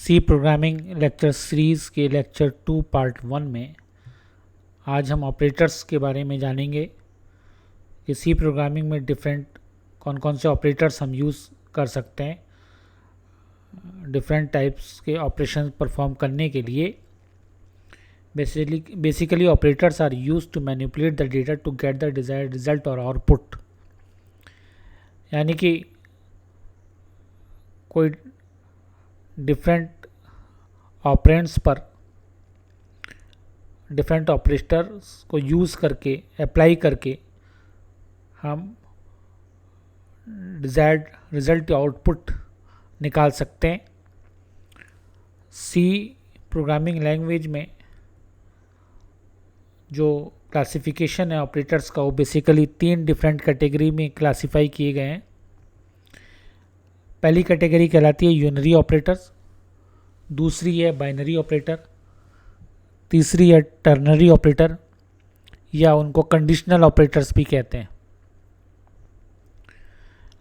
सी programming lecture series के lecture 2 part 1 में आज हम ऑपरेटर्स के बारे में जानेंगे कि सी प्रोग्रामिंग में डिफरेंट कौन कौन से ऑपरेटर्स हम यूज़ कर सकते हैं डिफरेंट टाइप्स के ऑपरेशन परफॉर्म करने के लिए। Basically operators are used to manipulate the data to get the desired result और आउटपुट, यानी कि कोई डिफरेंट ऑपरेंड्स पर डिफरेंट ऑपरेटर्स को यूज़ करके अप्लाई करके हम डिजायर्ड रिजल्ट या आउटपुट निकाल सकते हैं। सी प्रोग्रामिंग लैंग्वेज में जो क्लासिफिकेशन है ऑपरेटर्स का, वो बेसिकली 3 डिफरेंट कैटेगरी में क्लासिफाई किए गए हैं। पहली कैटेगरी कहलाती है यूनरी ऑपरेटर्स, दूसरी है बाइनरी ऑपरेटर, तीसरी है टर्नरी ऑपरेटर या उनको कंडीशनल ऑपरेटर्स भी कहते हैं।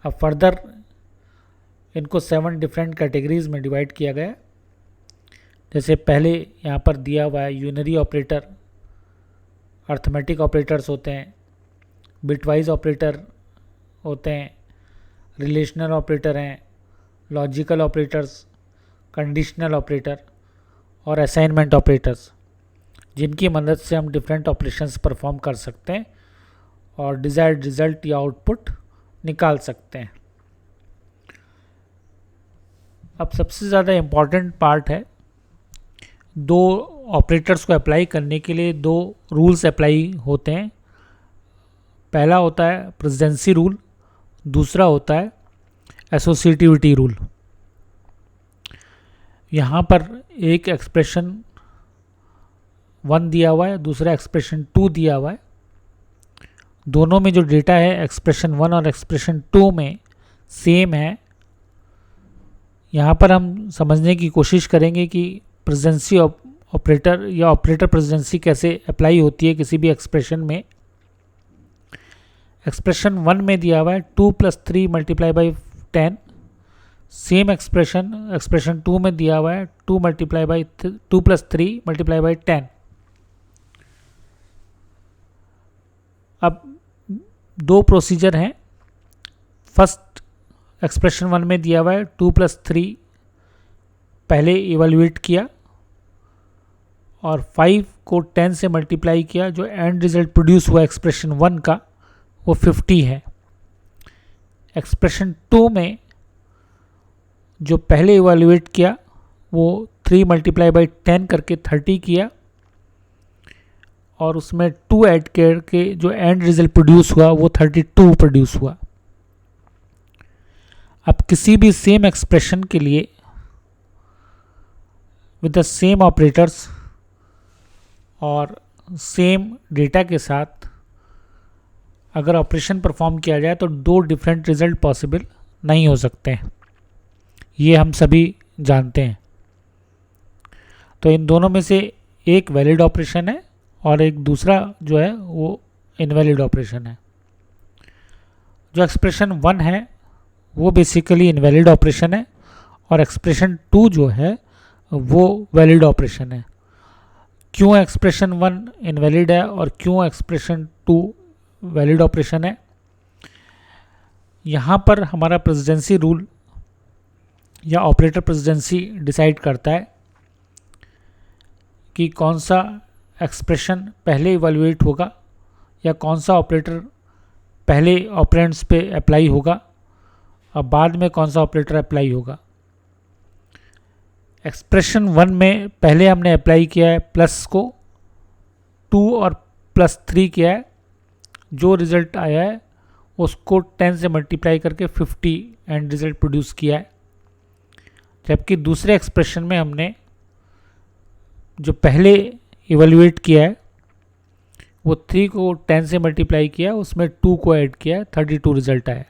अब फर्दर इनको 7 डिफरेंट कैटेगरीज में डिवाइड किया गया है। जैसे पहले यहाँ पर दिया हुआ है यूनरी ऑपरेटर, अर्थमेटिक ऑपरेटर्स होते हैं, बिटवाइज ऑपरेटर होते हैं, रिलेशनल ऑपरेटर हैं, लॉजिकल ऑपरेटर्स, कंडीशनल ऑपरेटर और असाइनमेंट ऑपरेटर्स, जिनकी मदद से हम डिफरेंट ऑपरेशंस परफॉर्म कर सकते हैं और डिजायर्ड रिजल्ट या आउटपुट निकाल सकते हैं। अब सबसे ज़्यादा इम्पॉर्टेंट पार्ट है, दो ऑपरेटर्स को अप्लाई करने के लिए 2 रूल्स अप्लाई होते हैं। पहला होता है प्रेसिडेंसी रूल, दूसरा होता है एसोसिएटिविटी रूल। यहाँ पर एक एक्सप्रेशन 1 दिया हुआ है, दूसरा एक्सप्रेशन 2 दिया हुआ है। दोनों में जो डेटा है एक्सप्रेशन 1 और एक्सप्रेशन 2 में सेम है। यहाँ पर हम समझने की कोशिश करेंगे कि प्रेसिडेंसी ऑपरेटर या ऑपरेटर प्रेसिडेंसी कैसे अप्लाई होती है किसी भी एक्सप्रेशन में। एक्सप्रेशन 1 में दिया हुआ है 2 + 3 × 10। सेम एक्सप्रेशन 2 में दिया हुआ है 2 + 3 × 10। अब 2 प्रोसीजर हैं। फर्स्ट एक्सप्रेशन 1 में दिया हुआ है 2 + 3 पहले इवेल्युएट किया और 5 को 10 से मल्टीप्लाई किया, जो एंड रिजल्ट प्रोड्यूस हुआ एक्सप्रेशन 1 का वो 50 है। एक्सप्रेशन 2 में जो पहले इवेल्युएट किया वो 3 × 10 करके 30 किया और उसमें 2 ऐड करके जो एंड रिजल्ट प्रोड्यूस हुआ वो 32 प्रोड्यूस हुआ। अब किसी भी सेम एक्सप्रेशन के लिए विद द सेम ऑपरेटर्स और सेम डेटा के साथ अगर ऑपरेशन परफॉर्म किया जाए तो 2 डिफरेंट रिजल्ट पॉसिबल नहीं हो सकते हैं, ये हम सभी जानते हैं। तो इन दोनों में से एक वैलिड ऑपरेशन है और एक दूसरा जो है वो इनवैलिड ऑपरेशन है। जो एक्सप्रेशन 1 है वो बेसिकली इनवैलिड ऑपरेशन है और एक्सप्रेशन 2 जो है वो वैलिड ऑपरेशन है। क्यों एक्सप्रेशन 1 इनवैलिड है और क्यों एक्सप्रेशन 2 वैलिड ऑपरेशन है? यहाँ पर हमारा प्रेसिडेंसी रूल या ऑपरेटर प्रेसिडेंसी डिसाइड करता है कि कौन सा एक्सप्रेशन पहले इवैल्यूएट होगा या कौन सा ऑपरेटर पहले ऑपरेंड्स पे अप्लाई होगा और बाद में कौन सा ऑपरेटर अप्लाई होगा। एक्सप्रेशन 1 में पहले हमने अप्लाई किया है प्लस को, 2 और +3 किया है, जो रिज़ल्ट आया है उसको 10 से मल्टीप्लाई करके 50 एंड रिज़ल्ट प्रोड्यूस किया है। जबकि दूसरे एक्सप्रेशन में हमने जो पहले इवेल्युएट किया है वो 3 को 10 से मल्टीप्लाई किया, उसमें 2 को ऐड किया है, 32 रिज़ल्ट आया।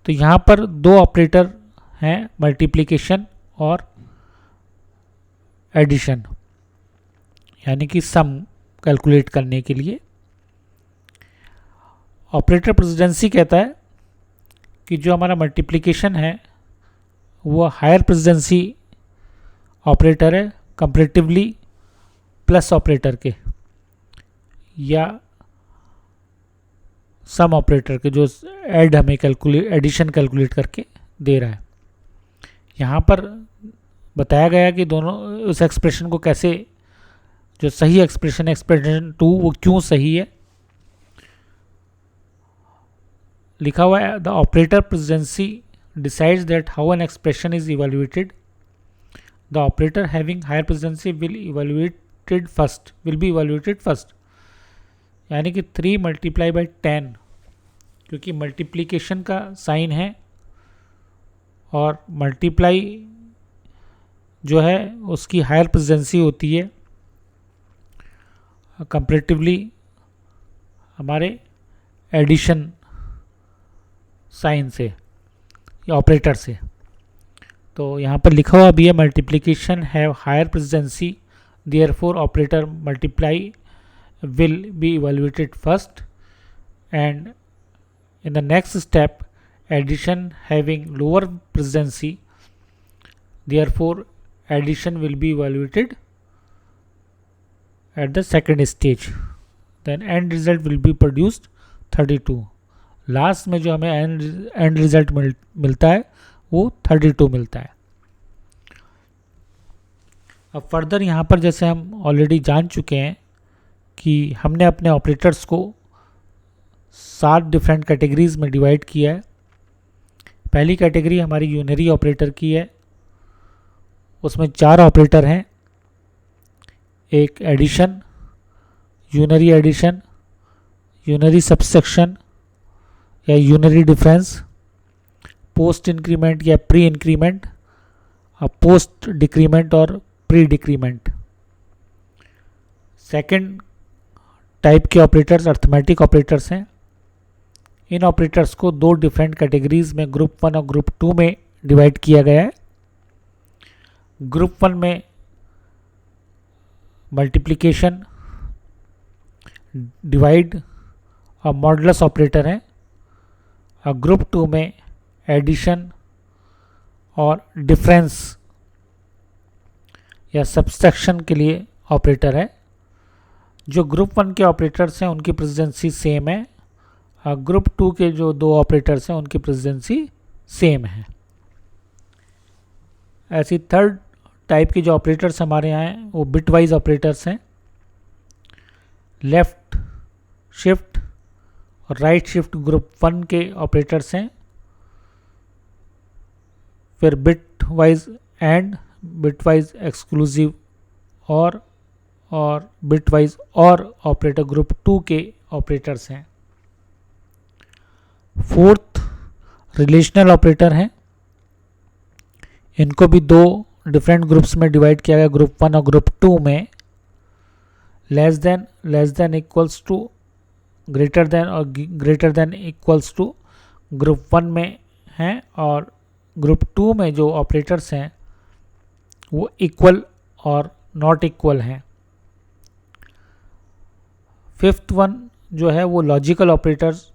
तो यहाँ पर 2 ऑपरेटर हैं, मल्टीप्लिकेशन और एडिशन, यानी कि सम कैलकुलेट करने के लिए। ऑपरेटर प्रेसिडेंसी कहता है कि जो हमारा मल्टीप्लिकेशन है वो हायर प्रेसिडेंसी ऑपरेटर है कंपैरेटिवली प्लस ऑपरेटर के या सम ऑपरेटर के, जो ऐड हमें एडिशन कैलकुलेट करके दे रहा है। यहाँ पर बताया गया कि दोनों उस एक्सप्रेशन को कैसे, जो सही एक्सप्रेशन है एक्सप्रेशन 2, वो क्यों सही है। लिखा हुआ है the operator presidency decides that how an expression is evaluated. The operator having higher precidency will be evaluated first. यानी कि 3 मल्टीप्लाई बाई 10, क्योंकि मल्टीप्लिकेशन का साइन है और मल्टीप्लाई जो है उसकी हायर प्रेसिडेंसी होती है कंपैरेटिवली हमारे एडिशन साइन से, ऑपरेटर से। तो यहाँ पर लिखा हुआ भी है multiplication have higher precedence, therefore operator multiply will be evaluated first, and in the next step addition having lower precidency, therefore addition will be evaluated at the second stage, then end result will be produced 32। Last में जो हमें and result मिलता है वो 32 मिलता है। अब further यहाँ पर जैसे हम ऑलरेडी जान चुके हैं कि हमने अपने ऑपरेटर्स को 7 डिफरेंट कैटेगरीज में डिवाइड किया है। पहली कैटेगरी हमारी यूनरी ऑपरेटर की है, उसमें 4 ऑपरेटर हैं, एक addition, unary addition, unary subsection या यूनरी डिफरेंस, पोस्ट इंक्रीमेंट या प्री इंक्रीमेंट, पोस्ट डिक्रीमेंट और प्री डिक्रीमेंट। सेकंड टाइप के ऑपरेटर्स अर्थमेटिक ऑपरेटर्स हैं। इन ऑपरेटर्स को 2 डिफरेंट कैटेगरीज में ग्रुप 1 और ग्रुप 2 में डिवाइड किया गया है। ग्रुप 1 में मल्टीप्लिकेशन, डिवाइड और मॉडुलस ऑपरेटर हैं, और ग्रुप 2 में एडिशन और डिफरेंस या सब्सट्रैक्शन के लिए ऑपरेटर है। जो ग्रुप 1 के ऑपरेटर्स हैं उनकी प्रेसिडेंसी सेम है, और ग्रुप 2 के जो 2 ऑपरेटर्स हैं उनकी प्रेसिडेंसी सेम है। ऐसी थर्ड टाइप के जो ऑपरेटर्स हमारे यहाँ हैं वो बिटवाइज ऑपरेटर्स हैं। लेफ्ट शिफ्ट और राइट शिफ्ट ग्रुप 1 के ऑपरेटर्स हैं। फिर बिटवाइज एंड, बिटवाइज एक्सक्लूसिव और बिटवाइज और ऑपरेटर ग्रुप 2 के ऑपरेटर्स हैं। फोर्थ रिलेशनल ऑपरेटर हैं। इनको भी 2 डिफरेंट ग्रुप्स में डिवाइड किया गया, ग्रुप 1 और ग्रुप 2 में। Less than equals to, greater than और greater than equals to group 1 में हैं, और ग्रुप 2 में जो ऑपरेटर्स हैं वो इक्वल और नॉट इक्वल हैं। फिफ्थ वन जो है वो लॉजिकल ऑपरेटर्स,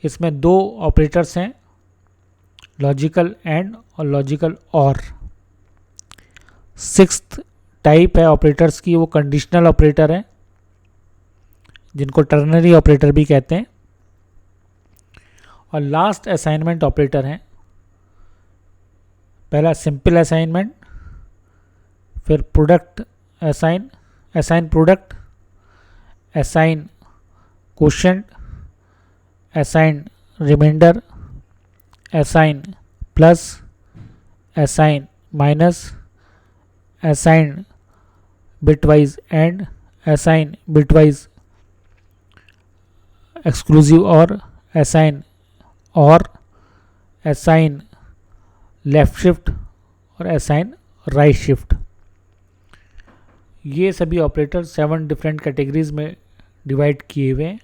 इसमें 2 ऑपरेटर्स हैं, लॉजिकल एंड और लॉजिकल और। सिक्स्थ टाइप है ऑपरेटर्स की, वो कंडीशनल ऑपरेटर है, जिनको टर्नरी ऑपरेटर भी कहते हैं। और लास्ट असाइनमेंट ऑपरेटर हैं। पहला सिंपल असाइनमेंट, फिर product assign product, assign quotient, assign remainder, assign plus, assign minus, assign bitwise and, assign bitwise exclusive or, assign or, assign left shift और असाइन राइट शिफ्ट। ये सभी operator 7 different categories में divide किए हुए हैं।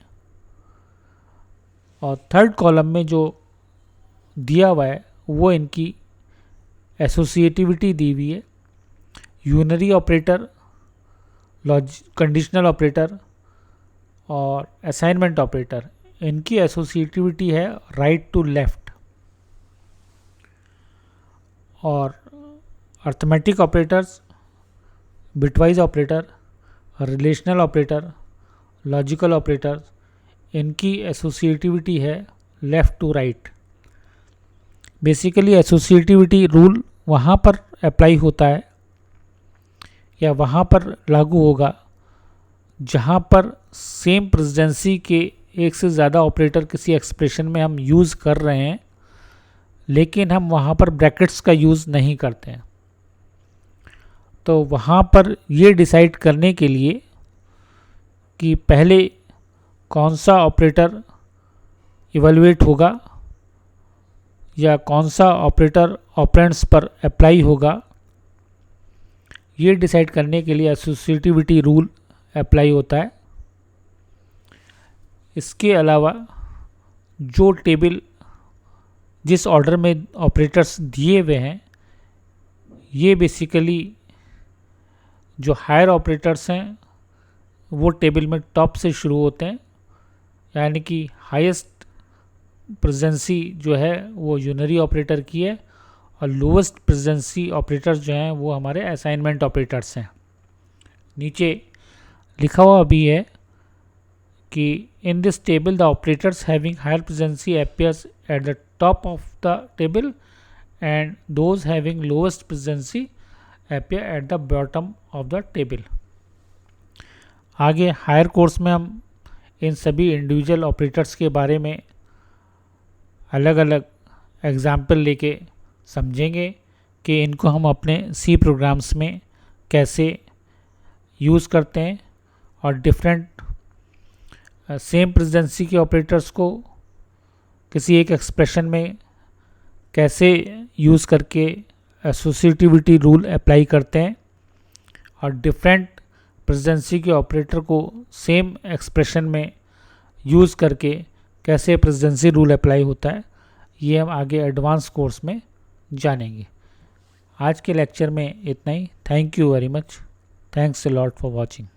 और third column में जो दिया हुआ है वो इनकी एसोसिएटिविटी दी हुई है। यूनरी ऑपरेटर, कंडीशनल ऑपरेटर और असाइनमेंट ऑपरेटर, इनकी एसोसिएटिविटी है राइट टू लेफ्ट। और arithmetic operators, bitwise operator, relational operator, logical operator, इनकी एसोसिएटिविटी है left to right. Basically associativity rule वहाँ पर अप्लाई होता है या वहाँ पर लागू होगा जहाँ पर सेम प्रेसिडेंसी के एक से ज़्यादा ऑपरेटर किसी एक्सप्रेशन में हम यूज़ कर रहे हैं, लेकिन हम वहाँ पर ब्रैकेट्स का यूज़ नहीं करते हैं। तो वहाँ पर ये डिसाइड करने के लिए कि पहले कौन सा ऑपरेटर इवैल्यूएट होगा या कौन सा ऑपरेटर ऑपरेंड्स पर अप्लाई होगा, ये डिसाइड करने के लिए एसोसिएटिविटी रूल अप्लाई होता है। इसके अलावा जो टेबल जिस ऑर्डर में ऑपरेटर्स दिए हुए हैं, ये बेसिकली जो हायर ऑपरेटर्स हैं वो टेबल में टॉप से शुरू होते हैं, यानी कि हाईएस्ट प्रेसिडेंसी जो है वो यूनरी ऑपरेटर की है और लोवेस्ट प्रेसिडेंसी ऑपरेटर्स जो हैं वो हमारे असाइनमेंट ऑपरेटर्स हैं। नीचे लिखा हुआ भी है कि in this table the operators having higher precedence appears at the top of the table and those having lowest precedence appear at the bottom of the table. आगे हायर कोर्स में हम इन सभी इंडिविजुअल ऑपरेटर्स के बारे में अलग अलग example लेके समझेंगे कि इनको हम अपने सी प्रोग्राम्स में कैसे यूज़ करते हैं और डिफरेंट सेम प्रेसिडेंसी के ऑपरेटर्स को किसी एक एक्सप्रेशन में कैसे यूज़ करके एसोसिएटिविटी रूल अप्लाई करते हैं और डिफरेंट प्रेसिडेंसी के ऑपरेटर को सेम एक्सप्रेशन में यूज़ करके कैसे प्रेसिडेंसी रूल अप्लाई होता है, ये हम आगे एडवांस कोर्स में जानेंगे। आज के लेक्चर में इतना ही। Thank you very much. Thanks a lot for watching.